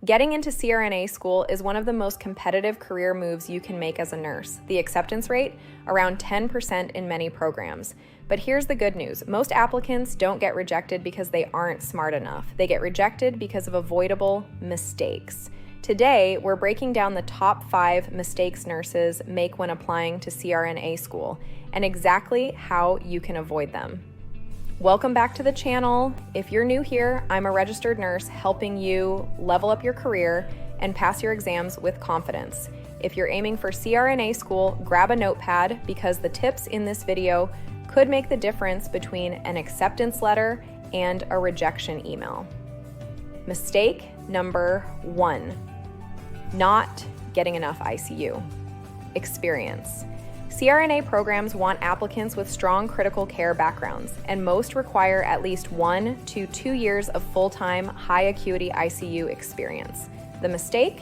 Getting into CRNA school is one of the most competitive career moves you can make as a nurse. The acceptance rate, around 10% in many programs. But here's the good news. Most applicants don't get rejected because they aren't smart enough. They get rejected because of avoidable mistakes. Today, we're breaking down the top 5 mistakes nurses make when applying to CRNA school and exactly how you can avoid them. Welcome back to the channel. If you're new here, I'm a registered nurse helping you level up your career and pass your exams with confidence. If you're aiming for CRNA school, grab a notepad because the tips in this video could make the difference between an acceptance letter and a rejection email. Mistake number 1, not getting enough ICU experience. CRNA programs want applicants with strong critical care backgrounds, and most require at least 1 to 2 years of full-time, high-acuity ICU experience. The mistake?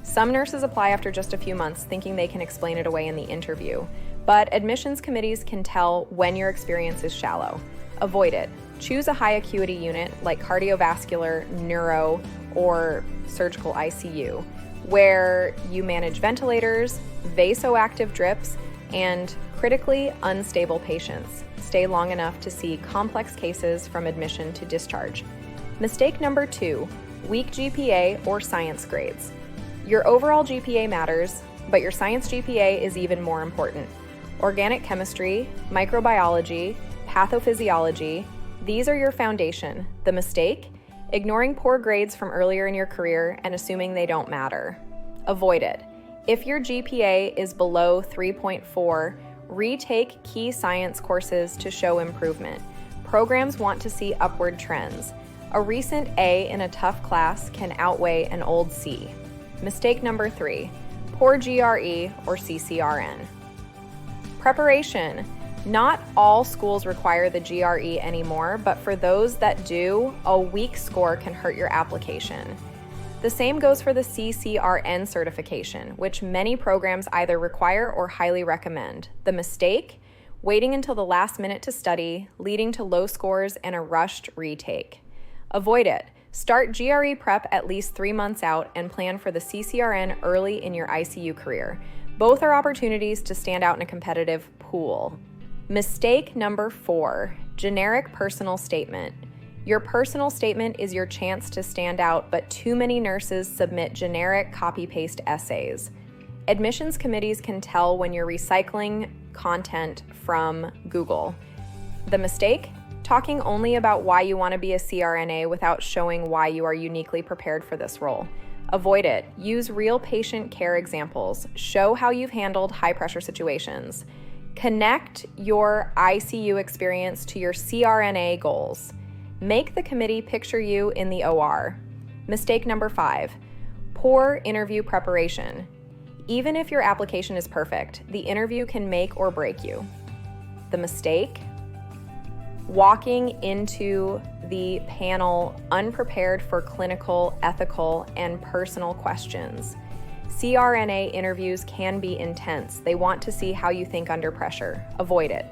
Some nurses apply after just a few months thinking they can explain it away in the interview, but admissions committees can tell when your experience is shallow. Avoid it. Choose a high-acuity unit like cardiovascular, neuro, or surgical ICU, where you manage ventilators, vasoactive drips, and critically unstable patients. Stay long enough to see complex cases from admission to discharge. Mistake number 2, weak GPA or science grades. Your overall GPA matters, but your science GPA is even more important. Organic chemistry, microbiology, pathophysiology, these are your foundation. The mistake? Ignoring poor grades from earlier in your career and assuming they don't matter. Avoid it. If your GPA is below 3.4, retake key science courses to show improvement. Programs want to see upward trends. A recent A in a tough class can outweigh an old C. Mistake number 3, poor GRE or CCRN. Preparation. Not all schools require the GRE anymore, but for those that do, a weak score can hurt your application. The same goes for the CCRN certification, which many programs either require or highly recommend. The mistake? Waiting until the last minute to study, leading to low scores and a rushed retake. Avoid it. Start GRE prep at least 3 months out and plan for the CCRN early in your ICU career. Both are opportunities to stand out in a competitive pool. Mistake number 4, generic personal statement. Your personal statement is your chance to stand out, but too many nurses submit generic copy-paste essays. Admissions committees can tell when you're recycling content from Google. The mistake? Talking only about why you want to be a CRNA without showing why you are uniquely prepared for this role. Avoid it. Use real patient care examples. Show how you've handled high-pressure situations. Connect your ICU experience to your CRNA goals. Make the committee picture you in the OR. Mistake number 5, poor interview preparation. Even if your application is perfect, the interview can make or break you. The mistake? Walking into the panel unprepared for clinical, ethical, and personal questions. CRNA interviews can be intense. They want to see how you think under pressure. Avoid it.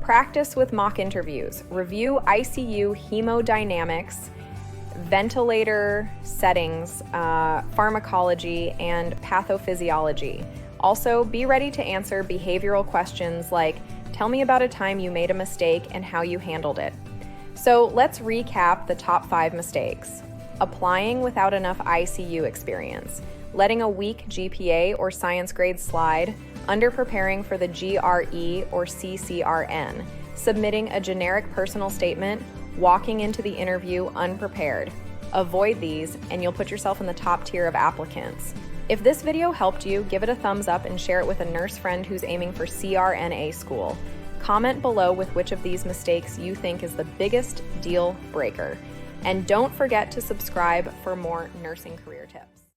Practice with mock interviews. Review ICU hemodynamics, ventilator settings, pharmacology, and pathophysiology. Also, be ready to answer behavioral questions like, tell me about a time you made a mistake and how you handled it. So let's recap the top 5 mistakes. Applying without enough ICU experience, letting a weak GPA or science grade slide, underpreparing for the GRE or CCRN, submitting a generic personal statement, walking into the interview unprepared. Avoid these and you'll put yourself in the top tier of applicants. If this video helped you, give it a thumbs up and share it with a nurse friend who's aiming for CRNA school. Comment below with which of these mistakes you think is the biggest deal breaker. And don't forget to subscribe for more nursing career tips.